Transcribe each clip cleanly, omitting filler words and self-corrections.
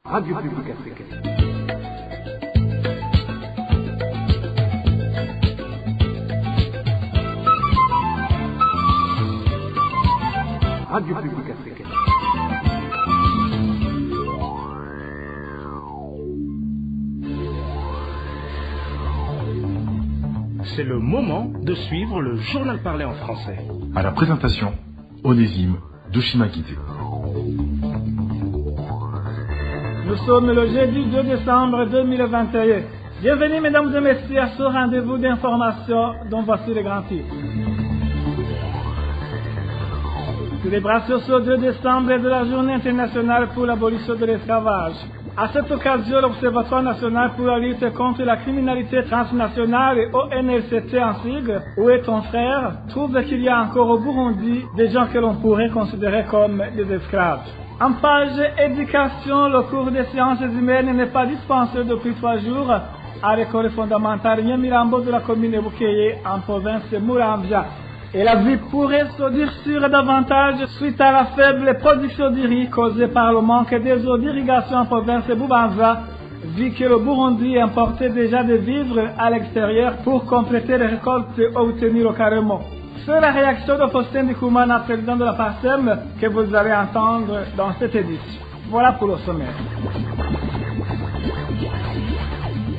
Radio Publique Africaine. Radio Publique Africaine. C'est le moment de suivre le journal parlé en français. À la présentation, Onésime Douchimakité. Nous sommes le jeudi 2 décembre 2021. Bienvenue mesdames et messieurs à ce rendez-vous d'information dont voici les grands titres. Célébration ce 2 décembre de la Journée internationale pour l'abolition de l'esclavage. À cette occasion, l'Observatoire national pour la lutte contre la criminalité transnationale, ONLCT en sigle, Où est ton frère, trouve qu'il y a encore au Burundi des gens que l'on pourrait considérer comme des esclaves. En page éducation, le cours des sciences humaines n'est pas dispensé depuis 3 jours à l'école fondamentale Nyamirambo de la commune de Bukeye en province de Muramvya. Et la vie pourrait se durcir davantage suite à la faible production de riz causée par le manque des eaux d'irrigation en province de Bubanza, vu que le Burundi importait déjà des vivres à l'extérieur pour compléter les récoltes obtenues localement. C'est la réaction de Faustin Ndikumana, président de la PASEM, que vous allez entendre dans cette édition. Voilà pour le sommaire.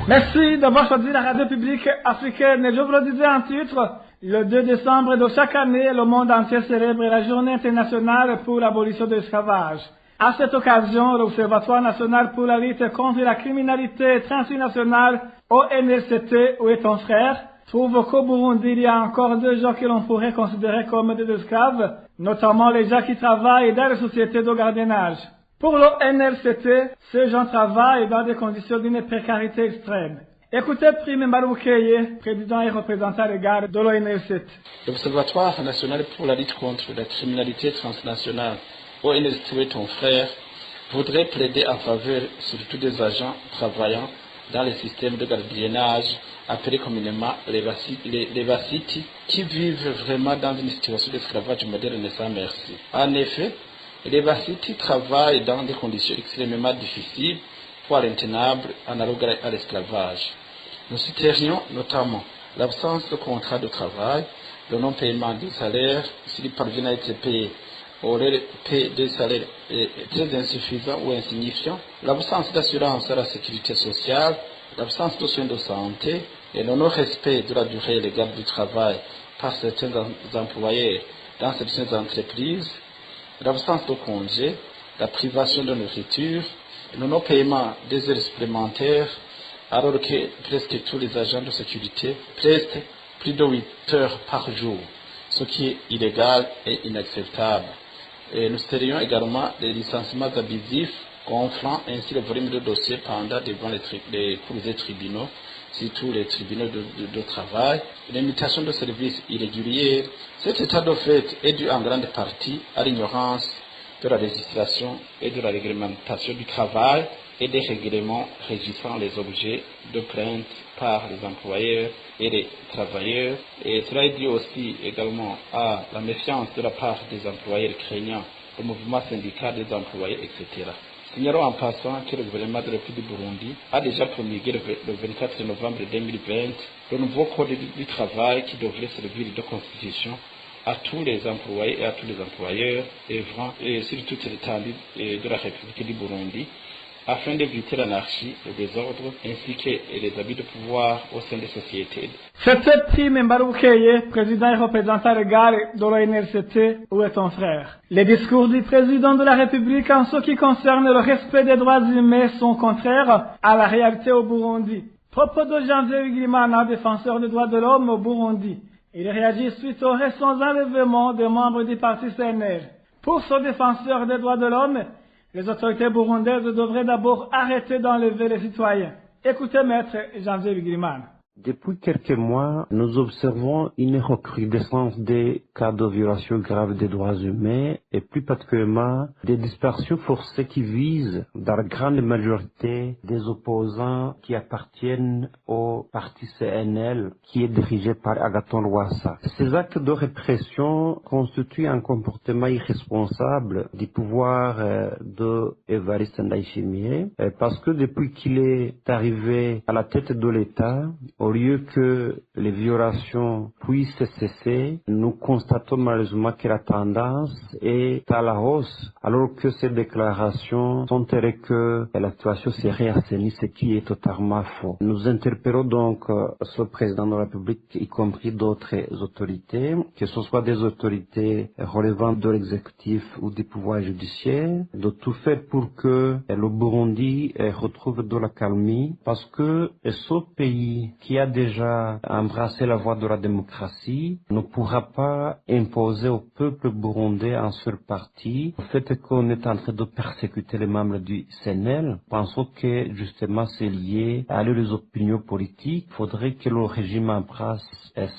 Merci d'avoir choisi la radio publique africaine. Je vous le disais en titre, le 2 décembre de chaque année, le monde entier célèbre la Journée internationale pour l'abolition de l'esclavage. À cette occasion, l'Observatoire national pour la lutte contre la criminalité transnationale, ONLCT, Où est ton frère, trouve qu'au Burundi, il y a encore 2 gens que l'on pourrait considérer comme des esclaves, notamment les gens qui travaillent dans les sociétés de gardiennage. Pour l'ONLCT, ces gens travaillent dans des conditions d'une précarité extrême. Écoutez Prime Mbaroukeye, président et représentant légal de l'ONLCT. L'Observatoire national pour la lutte contre la criminalité transnationale, ONLCT Où est ton frère, voudrait plaider en faveur surtout des agents travaillant dans les systèmes de gardiennage, appelés communément les Vasiti, qui vivent vraiment dans une situation d'esclavage moderne sans merci. En effet, les Vasiti travaillent dans des conditions extrêmement difficiles, voire intenables, analogues à l'esclavage. Nous citérions notamment l'absence de contrat de travail, le non-paiement des salaires, s'ils parviennent à être payés, aurait paie des salaires très insuffisants ou insignifiants, l'absence d'assurance à la sécurité sociale, l'absence de soins de santé et le non-respect de la durée légale du travail par certains employeurs dans certaines entreprises, l'absence de congés, la privation de nourriture, le non-paiement des heures supplémentaires, alors que presque tous les agents de sécurité prestent plus de 8 heures par jour, ce qui est illégal et inacceptable. Et nous serions également des licenciements abusifs, gonflant ainsi le volume de dossiers pendant devant les cours des tribunaux, surtout les tribunaux de travail, l'imitation de services irréguliers. Cet état de fait est dû en grande partie à l'ignorance de la législation et de la réglementation du travail et des règlements régissant les objets de plainte par les employeurs et les travailleurs. Et cela est dû aussi également à la méfiance de la part des employeurs craignant le mouvement syndical des employés, etc. Signalons en passant que le gouvernement de la République du Burundi a déjà promulgué le 24 novembre 2020 le nouveau code du travail qui devrait servir de constitution à tous les employés et à tous les employeurs œuvrant sur toute l'étendue de la République du Burundi, afin d'éviter l'anarchie, le désordre, ainsi que les abus de pouvoir au sein des sociétés. C'était Prime Mbaroukeye, président et représentant légal de l'ONLCT, Où est ton frère. Les discours du président de la République en ce qui concerne le respect des droits humains sont contraires à la réalité au Burundi. Propos de Janvier Wigirimana, défenseur des droits de l'homme au Burundi. Il réagit suite aux récents enlèvements des membres du parti CNL. Pour ce défenseur des droits de l'homme, les autorités burundaises devraient d'abord arrêter d'enlever les citoyens. Écoutez Maître Janvier Wigirimana. Depuis quelques mois, nous observons une recrudescence des cas de violations graves des droits humains et plus particulièrement des disparitions forcées qui visent dans la grande majorité des opposants qui appartiennent au parti CNL qui est dirigé par Agathon Rwasa. Ces actes de répression constituent un comportement irresponsable du pouvoir de Évariste Ndayishimiye parce que depuis qu'il est arrivé à la tête de l'État, au lieu que les violations puissent cesser, nous constatons malheureusement que la tendance est à la hausse, alors que ces déclarations sont telles que la situation serait assainie, ce qui est totalement faux. Nous interpellons donc ce président de la République, y compris d'autres autorités, que ce soit des autorités relevant de l'exécutif ou du pouvoir judiciaire, de tout faire pour que le Burundi retrouve de la calmie, parce que ce pays qui a déjà embrassé la voie de la démocratie ne pourra pas imposer au peuple burundais un seul parti. Le fait qu'on est en train de persécuter les membres du CNL, pensons que justement c'est lié à les opinions politiques. Il faudrait que le régime en place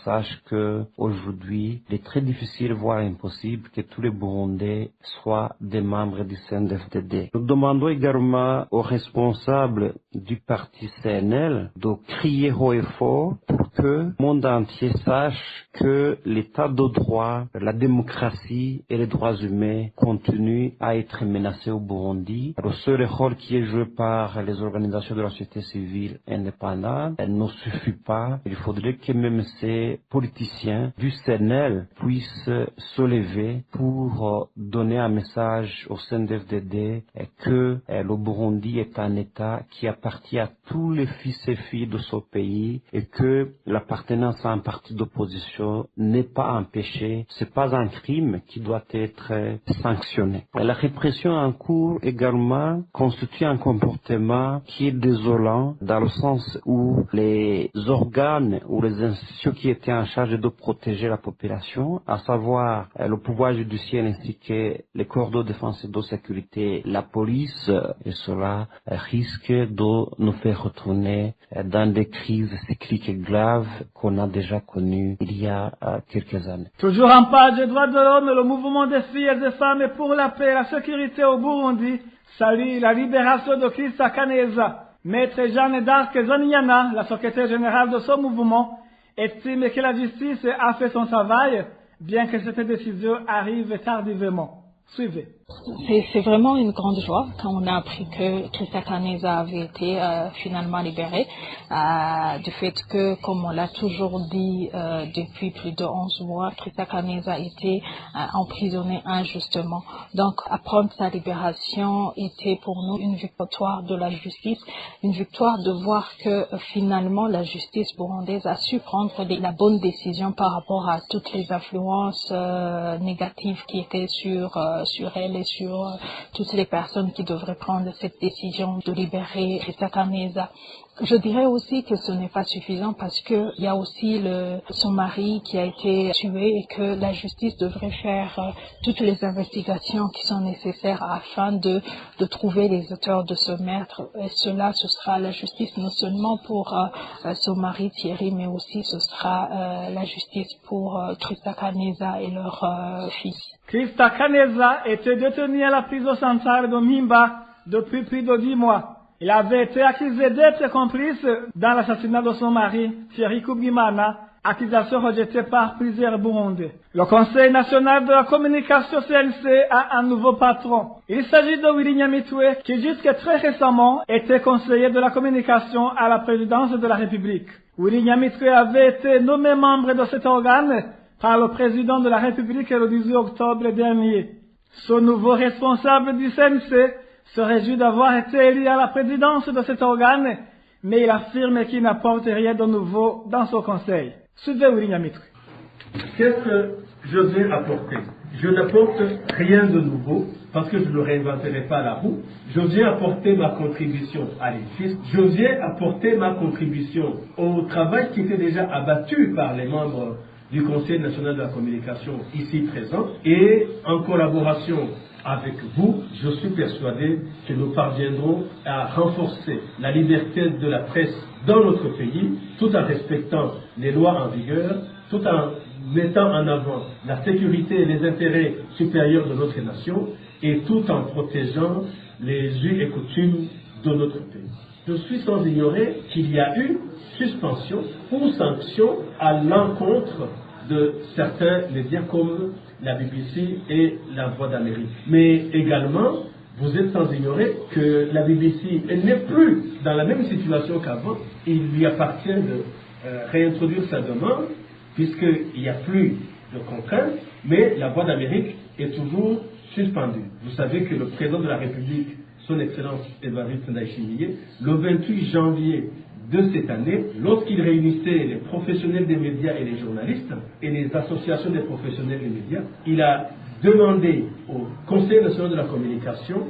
sache que aujourd'hui il est très difficile, voire impossible, que tous les Burundais soient des membres du CNDD-FDD. Nous demandons également aux responsables du parti CNL de crier haut et fort pour que le monde entier sache que l'état de droit, la démocratie et les droits humains continuent à être menacés au Burundi. Le seul rôle qui est joué par les organisations de la société civile indépendante ne suffit pas. Il faudrait que même ces politiciens du CNL puissent se lever pour donner un message au CNDD-FDD que le Burundi est un État qui appartient à tous les fils et filles de ce pays et que l'appartenance à un parti d'opposition n'est pas un péché, c'est pas un crime qui doit être sanctionné. La répression en cours également constitue un comportement qui est désolant dans le sens où les organes ou les institutions qui étaient en charge de protéger la population, à savoir le pouvoir judiciaire ainsi que les corps de défense et de sécurité, la police, et cela risque de nous faire retourner dans des crises cycliques graves qu'on a déjà connues il y a quelques années. Toujours en page des droits de l'homme, le mouvement des filles et des femmes pour la paix et la sécurité au Burundi salue la libération de Christa Kaneza. Maître Jeanne d'Arc Zoniana, la secrétaire générale de ce mouvement, estime que la justice a fait son travail, bien que cette décision arrive tardivement. Suivez. C'est vraiment une grande joie quand on a appris que Christa Kaneza avait été finalement libérée, du fait que, comme on l'a toujours dit depuis plus de 11 mois, Christa Kaneza était emprisonnée injustement. Donc, apprendre sa libération était pour nous une victoire de la justice, une victoire de voir que finalement la justice burundaise a su prendre la bonne décision par rapport à toutes les influences négatives qui étaient sur elle et sur toutes les personnes qui devraient prendre cette décision de libérer Christa Kaneza. Je dirais aussi que ce n'est pas suffisant parce que il y a aussi son mari qui a été tué et que la justice devrait faire toutes les investigations qui sont nécessaires afin de trouver les auteurs de ce meurtre. Et cela, ce sera la justice non seulement pour son mari Thierry, mais aussi ce sera la justice pour Christa Kaneza et leur fils. Christa Kaneza était détenu à la prison centrale de Mimba depuis plus de 10 mois. Il avait été accusé d'être complice dans l'assassinat de son mari, Thierry Kubimana, accusation rejetée par plusieurs Burundais. Le Conseil national de la communication CNC a un nouveau patron. Il s'agit de Willy Nyamitwe, qui jusqu'à très récemment était conseiller de la communication à la présidence de la République. Willy Nyamitwe avait été nommé membre de cet organe par le président de la République le 18 octobre dernier. Ce nouveau responsable du CNC se réjouit d'avoir été élu à la présidence de cet organe, mais il affirme qu'il n'apporte rien de nouveau dans ce conseil. Suivez Willy Nyamitwe. Qu'est-ce que je vais apporter? Je n'apporte rien de nouveau parce que je ne réinventerai pas la roue. Je viens apporter ma contribution à l'édifice. Je viens apporter ma contribution au travail qui était déjà abattu par les membres du Conseil national de la communication ici présents et en collaboration avec vous, je suis persuadé que nous parviendrons à renforcer la liberté de la presse dans notre pays, tout en respectant les lois en vigueur, tout en mettant en avant la sécurité et les intérêts supérieurs de notre nation, et tout en protégeant les us et coutumes de notre pays. Je suis sans ignorer qu'il y a eu suspension ou sanction à l'encontre de certains médias comme la BBC et la Voix d'Amérique. Mais également, vous êtes sans ignorer que la BBC n'est plus dans la même situation qu'avant. Il lui appartient de réintroduire sa demande, puisqu'il n'y a plus de contraintes, mais la Voix d'Amérique est toujours suspendue. Vous savez que le président de la République, son Excellence Évariste Ndayishimiye, le 28 janvier de cette année, lorsqu'il réunissait les professionnels des médias et les journalistes et les associations des professionnels des médias, il a demandé au Conseil national de la communication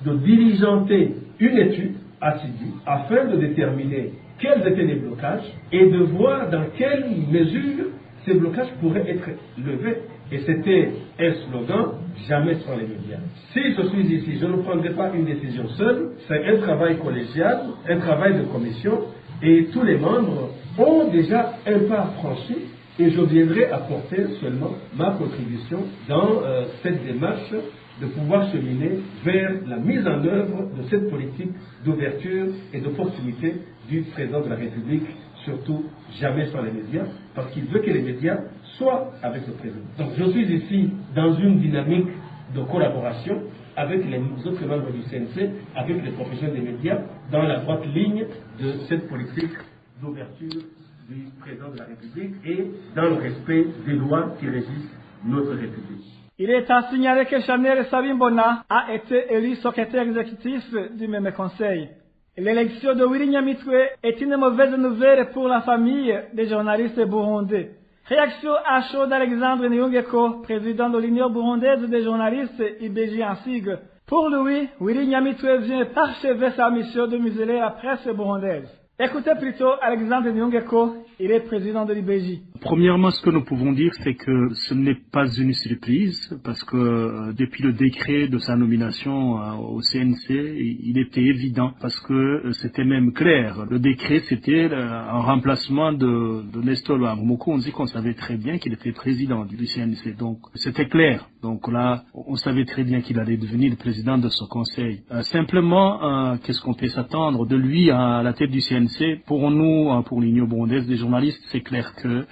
de diligenter une étude assidue afin de déterminer quels étaient les blocages et de voir dans quelle mesure ces blocages pourraient être levés. Et c'était un slogan, jamais sans les médias. Si je suis ici, je ne prendrai pas une décision seule, c'est un travail collégial, un travail de commission, et tous les membres ont déjà un pas franchi, et je viendrai apporter seulement ma contribution dans cette démarche de pouvoir cheminer vers la mise en œuvre de cette politique d'ouverture et d'opportunité du président de la République, surtout jamais sans les médias, parce qu'il veut que les médias soient avec le président. Donc je suis ici dans une dynamique de collaboration avec les autres membres du CNC, avec les professionnels des médias, dans la droite ligne de cette politique d'ouverture du président de la République et dans le respect des lois qui régissent notre République. Il est à signaler que Chanel Sabimbona a été élu secrétaire exécutif du même conseil. L'élection de Willy Nyamitwe est une mauvaise nouvelle pour la famille des journalistes burundais. Réaction à chaud d'Alexandre Nyungeko, président de l'Union burundaise des journalistes IBJ en sigle. Pour lui, Willy Nyamitwe vient parchever sa mission de museler la presse burundaise. Écoutez plutôt Alexandre Nyungeko, il est président de l'IBJ. Premièrement, ce que nous pouvons dire, c'est que ce n'est pas une surprise, parce que depuis le décret de sa nomination au CNC, il était évident, parce que c'était même clair. Le décret, c'était un remplacement de Nestor Moko. On dit qu'on savait très bien qu'il était président du CNC, donc c'était clair. Donc là, on savait très bien qu'il allait devenir le président de ce conseil. Simplement, qu'est-ce qu'on peut s'attendre de lui à la tête du CNC? Pour nous, pour l'Union burundaise des journalistes, c'est clair que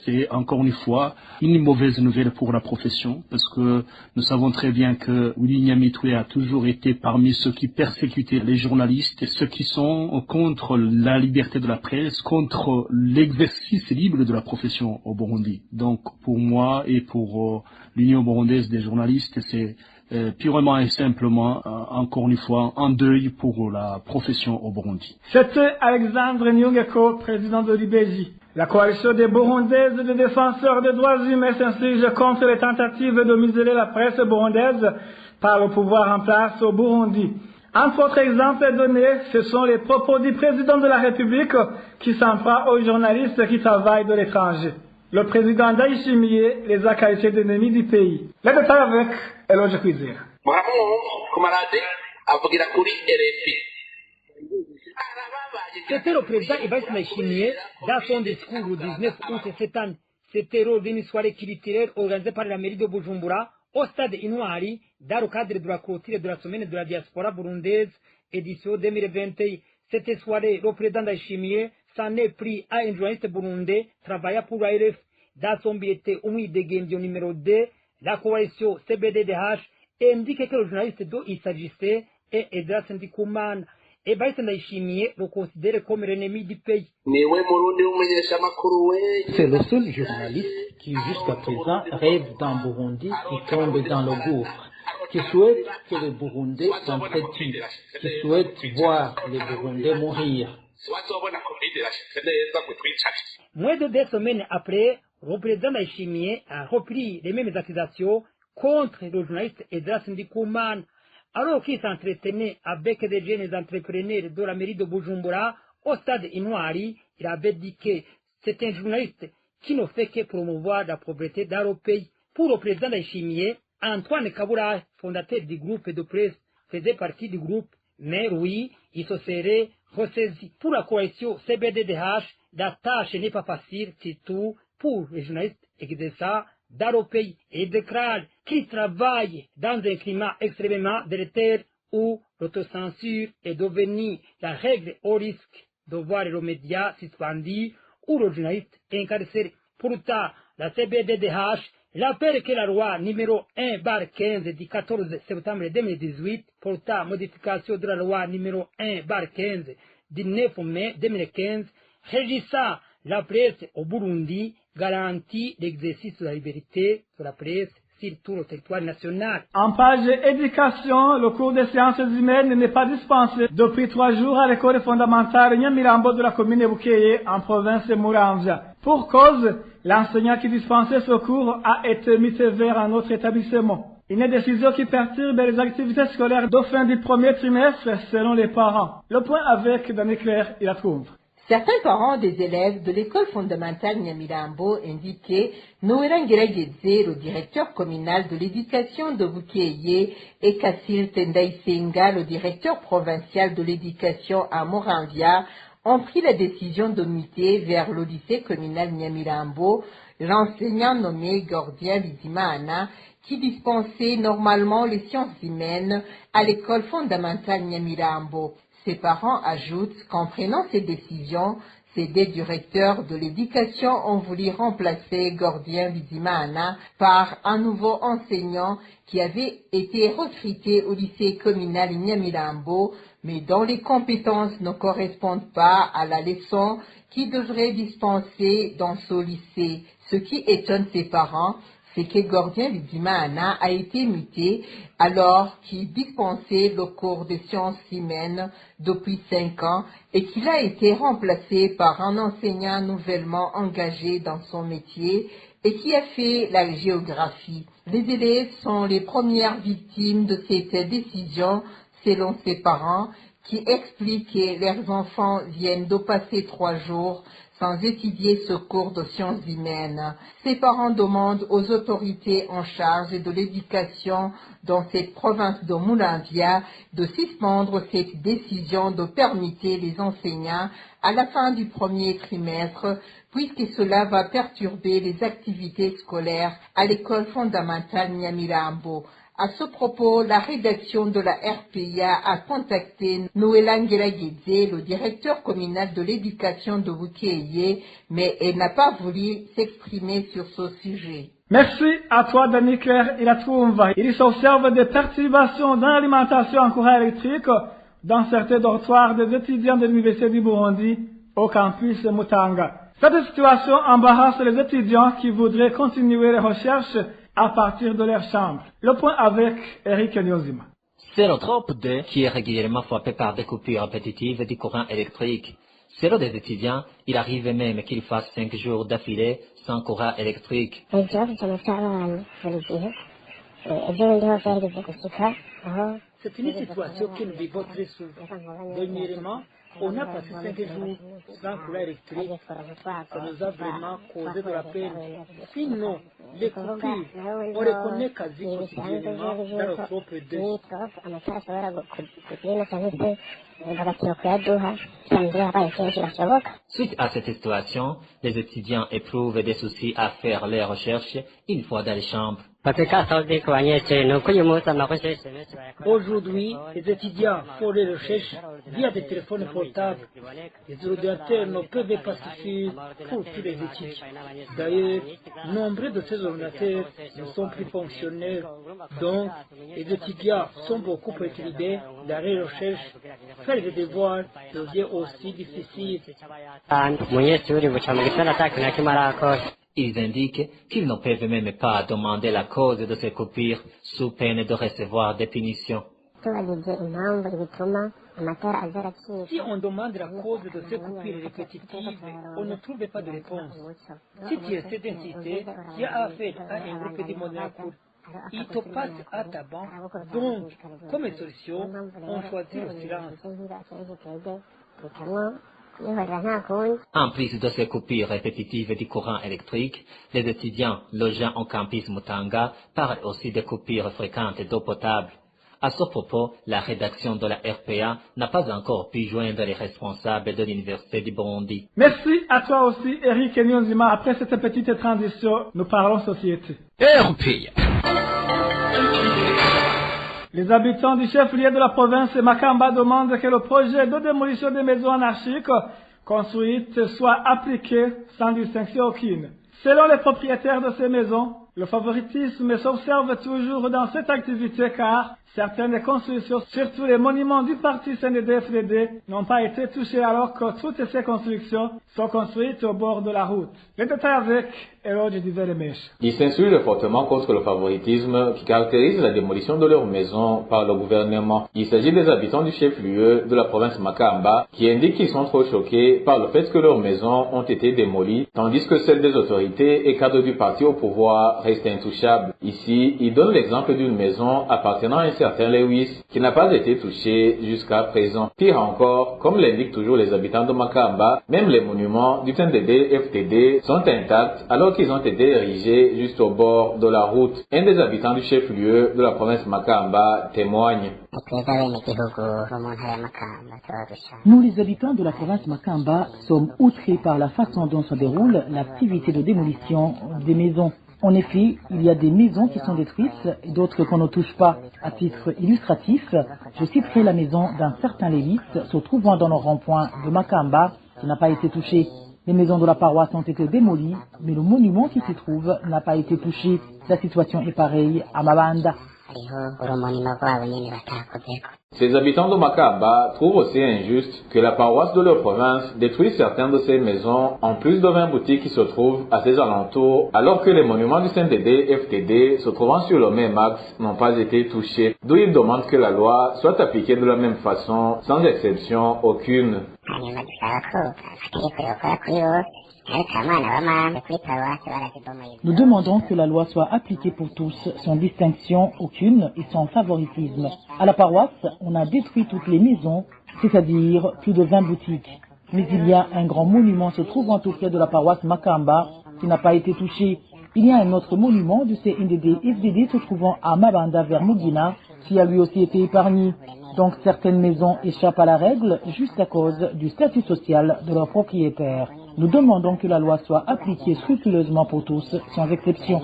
c'est encore une fois une mauvaise nouvelle pour la profession, parce que nous savons très bien que Willy Nyamitwe a toujours été parmi ceux qui persécutaient les journalistes et ceux qui sont contre la liberté de la presse, contre l'exercice libre de la profession au Burundi. Donc pour moi et pour l'Union burundaise des journalistes, c'est purement et simplement, encore une fois, un deuil pour la profession au Burundi. C'était Alexandre Nyungeko, président de l'IBJ. La coalition des Burundaises de défenseurs des droits humains s'insurge contre les tentatives de museler la presse burundaise par le pouvoir en place au Burundi. Entre autres exemples donnés, ce sont les propos du président de la République qui s'en prend aux journalistes qui travaillent de l'étranger. Le président Ndayishimiye les a qualifiés d'ennemis du pays. Les détails avec Eloge Kwizera. C'était le président Evariste Ndayishimiye dans son discours du 19 août cette année. C'était lors d'une soirée culturelle organisée par la mairie de Bujumbura au stade Intwari dans le cadre de la clôture de la semaine de la diaspora burundaise édition 2021. Cette soirée, le président Ndayishimiye s'en est pris à un journaliste burundais travaillant pour la RF. Dans son billet Umwidegemvyo numéro 2, la coalition CBDDH indique que le journaliste dont il s'agissait est Edras Ndikumana. Evariste Ndayishimiye le considère comme l'ennemi du pays. C'est le seul journaliste qui jusqu'à présent rêve d'un Burundi qui tombe dans le gouffre, qui souhaite que les Burundais s'entretuent, qui souhaite voir les Burundais mourir. Moins de 2 semaines après, le président Ndayishimiye a repris les mêmes accusations contre le journaliste Edras Ndikumana. Alors qu'il s'entretenait avec des jeunes entrepreneurs de la mairie de Bujumbura au stade Intwari, il avait dit que c'est un journaliste qui ne fait que promouvoir la pauvreté dans le pays. Pour le président Ndayishimiye, Antoine Kabura, fondateur du groupe de presse, faisait partie du groupe, mais oui, il se serait ressaisi. Pour la coalition CBDDH, la tâche n'est pas facile, surtout pour les journalistes exerçant dans le pays, et déclare qu'ils travaillent dans un climat extrêmement délétère où l'autocensure est devenue la règle au risque de voir le média suspendu ou le journaliste incarcéré. Pourtant, la CBDDH rappelle que la loi numéro 1/15 du 14 septembre 2018 portant modification de la loi numéro 1/15 du 9 mai 2015 régissant la presse au Burundi garantit l'exercice de la liberté de la presse sur tout le territoire national. En page éducation, le cours des sciences humaines n'est pas dispensé depuis 3 jours à l'école fondamentale Nyamirambo de la commune de Bukeye en province de Muramvya. Pour cause, l'enseignant qui dispensait ce cours a été muté vers un autre établissement. Une décision qui perturbe les activités scolaires de fin du premier trimestre selon les parents. Le point avec Daniel Claire, il la trouve. Certains parents des élèves de l'école fondamentale Nyamirambo indiquaient Noël Ngerageze, le directeur communal de l'éducation de Bukeye, et Kassil Tendaisenga, le directeur provincial de l'éducation à Muramvya, ont pris la décision de muter vers le lycée communal Nyamirambo l'enseignant nommé Gordien Bizimana, qui dispensait normalement les sciences humaines à l'école fondamentale Nyamirambo. Ses parents ajoutent qu'en prenant ces décisions, ces deux directeurs de l'éducation ont voulu remplacer Gordien Bizimana par un nouveau enseignant qui avait été recruté au lycée communal Nyamirambo, mais dont les compétences ne correspondent pas à la leçon qui devrait dispenser dans ce lycée. Ce qui étonne ses parents, c'est que Gordien Bizimana a été muté alors qu'il dispensait le cours de sciences humaines depuis 5 ans et qu'il a été remplacé par un enseignant nouvellement engagé dans son métier et qui a fait la géographie. Les élèves sont les premières victimes de cette décision selon ses parents qui expliquent que leurs enfants viennent de passer 3 jours sans étudier ce cours de sciences humaines. Ses parents demandent aux autorités en charge de l'éducation dans cette province de Muramvya de suspendre cette décision de permettre les enseignants à la fin du premier trimestre, puisque cela va perturber les activités scolaires à l'école fondamentale Nyamirambo. À ce propos, la rédaction de la RPA a contacté Noël Ngerageze, le directeur communal de l'éducation de Bukeye, mais elle n'a pas voulu s'exprimer sur ce sujet. Merci à toi, Daniel Claire. Il s'observe des perturbations dans l'alimentation en courant électrique dans certains dortoirs des étudiants de l'Université du Burundi au campus Mutanga. Cette situation embarrasse les étudiants qui voudraient continuer les recherches à partir de leur chambre. Le point avec Eric Nyozima. C'est le trope 2 qui est régulièrement frappé par des coupures répétitives du courant électrique. Selon des étudiants, il arrive même qu'ils fassent 5 jours d'affilée sans courant électrique. C'est une situation que nous vivons très souvent. Dernièrement, on a passé 5 jours sans courant électrique. Ça nous a vraiment causé de la peine. Sinon, les coupures, on reconnaît quasi quotidiennement dans le trope 2. Suite à cette situation, les étudiants éprouvent des soucis à faire leurs recherches une fois dans les chambres. Aujourd'hui, les étudiants font les recherches via des téléphones portables. Les ordinateurs ne peuvent pas suffire pour tous les étudiants. D'ailleurs, nombre de ces ordinateurs ne sont plus fonctionnels. Donc, les étudiants sont beaucoup perturbés dans les recherches. Faire des devoirs devient aussi difficile. Ils indiquent qu'ils ne peuvent même pas demander la cause de ces coupures sous peine de recevoir des punitions. Si on demande la cause de ces coupures répétitives, on ne trouve pas de réponse. Si tu essaies d'inciter, tu as affaire à un groupe de Monaco. Il te passe à ta banque. Donc, comme solution, on choisit le silence. En plus de ces coupures répétitives du courant électrique, les étudiants logeant au campus Mutanga parlent aussi de coupures fréquentes d'eau potable. À ce propos, la rédaction de la RPA n'a pas encore pu joindre les responsables de l'Université du Burundi. Merci à toi aussi, Eric Nyonzima. Après cette petite transition, nous parlons société. RPA. Les habitants du chef-lieu de la province Makamba demandent que le projet de démolition des maisons anarchiques construites soit appliqué sans distinction aucune. Selon les propriétaires de ces maisons, le favoritisme s'observe toujours dans cette activité car certaines constructions, surtout les monuments du parti CNDD-FDD, n'ont pas été touchées alors que toutes ces constructions sont construites au bord de la route. Les détails avec Eloge Diveremèche. Ils s'insurgent fortement contre le favoritisme qui caractérise la démolition de leurs maisons par le gouvernement. Il s'agit des habitants du chef-lieu de la province Makamba qui indiquent qu'ils sont trop choqués par le fait que leurs maisons ont été démolies, tandis que celles des autorités et cadres du parti au pouvoir restent intouchables. Ici, ils donnent l'exemple d'une maison appartenant à un certain Lewis qui n'a pas été touchée jusqu'à présent. Pire encore, comme l'indiquent toujours les habitants de Makamba, même les monuments du CNDD-FDD sont intacts alors qu'ils ont été érigés juste au bord de la route. Un des habitants du chef-lieu de la province Makamba témoigne. Nous, les habitants de la province Makamba, sommes outrés par la façon dont se déroule l'activité de démolition des maisons. En effet, il y a des maisons qui sont détruites et d'autres qu'on ne touche pas. À titre illustratif, je citerai la maison d'un certain Lévis se trouvant dans le rond-point de Makamba qui n'a pas été touchée. Les maisons de la paroisse ont été démolies, mais le monument qui s'y trouve n'a pas été touché. La situation est pareille à Mabanda. Ces habitants de Makamba trouvent aussi injuste que la paroisse de leur province détruise certaines de ces maisons en plus de 20 boutiques qui se trouvent à ses alentours, alors que les monuments du CNDD-FDD se trouvant sur le même axe n'ont pas été touchés. D'où ils demandent que la loi soit appliquée de la même façon, sans exception aucune. Nous demandons que la loi soit appliquée pour tous, sans distinction aucune et sans favoritisme. À la paroisse, on a détruit toutes les maisons, c'est-à-dire plus de 20 boutiques. Mais il y a un grand monument se trouvant tout près de la paroisse Makamba qui n'a pas été touché. Il y a un autre monument du CNDD-FDD se trouvant à Mabanda vers Mugina qui a lui aussi été épargné. Donc certaines maisons échappent à la règle juste à cause du statut social de leurs propriétaires. Nous demandons que la loi soit appliquée scrupuleusement pour tous, sans exception.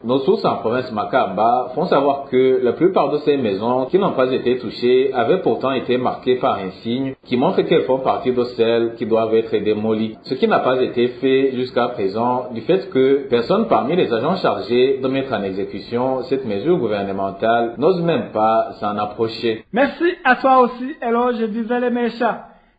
Nos sources en province Makamba font savoir que la plupart de ces maisons qui n'ont pas été touchées avaient pourtant été marquées par un signe qui montre qu'elles font partie de celles qui doivent être démolies. Ce qui n'a pas été fait jusqu'à présent du fait que personne parmi les agents chargés de mettre en exécution cette mesure gouvernementale n'ose même pas s'en approcher. Merci à toi aussi, Eloge Diveremèche.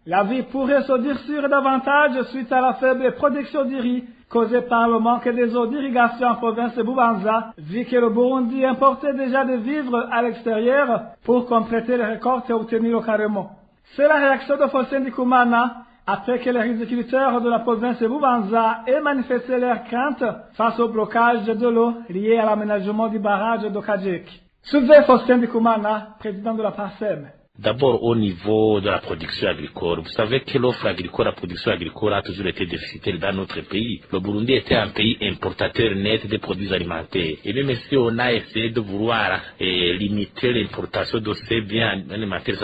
La vie pourrait se durcir davantage suite à la faible production du riz causée par le manque des eaux d'irrigation en province de Bubanza, vu que le Burundi importait déjà des vivres à l'extérieur pour compléter les récoltes obtenues localement. C'est la réaction de Faustin Ndikumana après que les agriculteurs de la province de Bubanza aient manifesté leur crainte face au blocage de l'eau lié à l'aménagement du barrage de Kajek. Suivez Faustin Ndikumana, président de la PARSEM. D'abord au niveau de la production agricole. Vous savez que l'offre agricole, la production agricole a toujours été déficitaire dans notre pays. Le Burundi était un pays importateur net de produits alimentaires. Et même si on a essayé de vouloir limiter l'importation de ces biens alimentaires,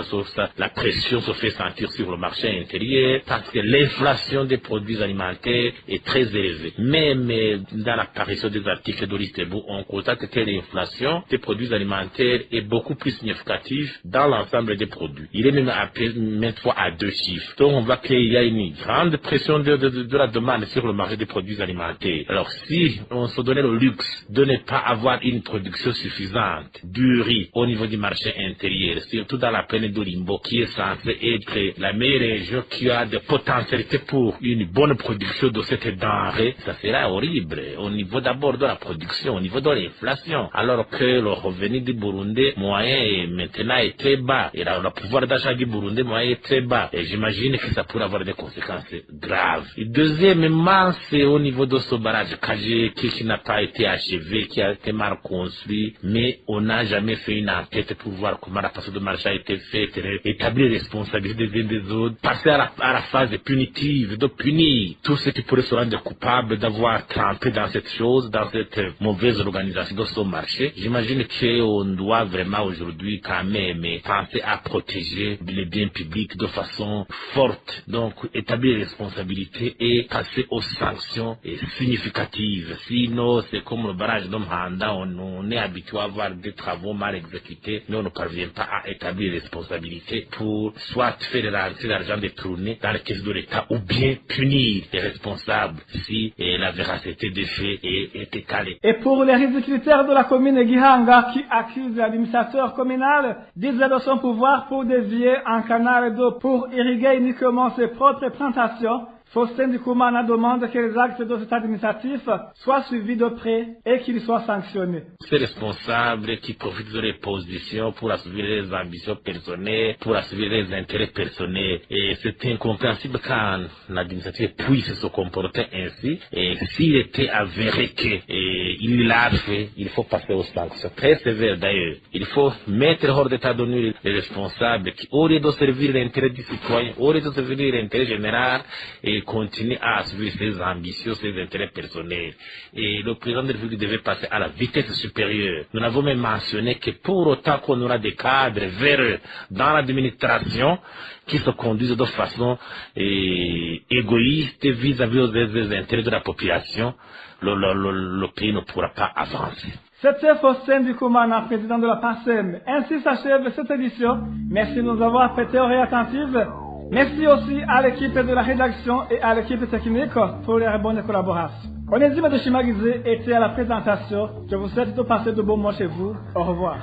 la pression se fait sentir sur le marché intérieur parce que l'inflation des produits alimentaires est très élevée. Même dans l'apparition des articles de l'Istebu, on constate que l'inflation des produits alimentaires est beaucoup plus significative dans l'ensemble des produits. Il est même fois à 2 chiffres. Donc on voit qu'il y a une grande pression de la demande sur le marché des produits alimentaires. Alors si on se donnait le luxe de ne pas avoir une production suffisante du riz au niveau du marché intérieur, surtout dans la plaine de Limbo, qui est censée être la meilleure région qui a de potentialité pour une bonne production de cette denrée, ça sera horrible au niveau d'abord de la production, au niveau de l'inflation, alors que le revenu du Burundi moyen est maintenant très bas. Et le pouvoir d'achat du Burundi est très bas. Et j'imagine que ça pourrait avoir des conséquences graves. Et deuxièmement, c'est au niveau de ce barrage Kagé qui n'a pas été achevé, qui a été mal construit, mais on n'a jamais fait une enquête pour voir comment la passation de marché a été faite, établir les responsabilités des uns des autres, passer à la phase punitive, de punir tous ceux qui pourraient se rendre coupables d'avoir trempé dans cette chose, dans cette mauvaise organisation de ce marché. J'imagine qu'on doit vraiment aujourd'hui quand même penser à protéger les biens publics de façon forte, donc établir les responsabilités et passer aux sanctions significatives. Sinon, c'est comme le barrage de Mhanda, on est habitué à avoir des travaux mal exécutés, mais on ne parvient pas à établir les responsabilités pour soit faire rentrer l'argent détourné dans les caisses de l'État ou bien punir les responsables si la véracité des faits est étalée. Et pour les ridiculitaires de la commune Gihanga qui accusent l'administrateur communal d'user de son pouvoir pour dévier un canal d'eau pour irriguer uniquement ses propres plantations, Faustin Ndikumana demande que les actes de cet administratif soient suivis de près et qu'ils soient sanctionnés. Ces responsables qui profitent de leurs positions pour assouvir les ambitions personnelles, pour assouvir les intérêts personnels. Et c'est incompréhensible quand l'administratif puisse se comporter ainsi. Et s'il était avéré qu'il l'a fait, il faut passer aux sanctions très sévères d'ailleurs. Il faut mettre hors d'état de nuire les responsables qui, au lieu de servir l'intérêt du citoyen, au lieu de servir l'intérêt général, et continuer à assouvir ses ambitions, ses intérêts personnels. Et le président de la République devait passer à la vitesse supérieure. Nous n'avons même mentionné que pour autant qu'on aura des cadres véreux dans l'administration qui se conduisent de façon égoïste vis-à-vis des intérêts de la population, le pays ne pourra pas avancer. C'était Faustin Ndikumana, président de la PASEM. Ainsi s'achève cette édition. Merci de nous avoir prêté oreille attentive. Merci aussi à l'équipe de la rédaction et à l'équipe technique pour les bonnes collaborations. Onésime de Chimagize était à la présentation. Je vous souhaite de passer de bons mois chez vous. Au revoir.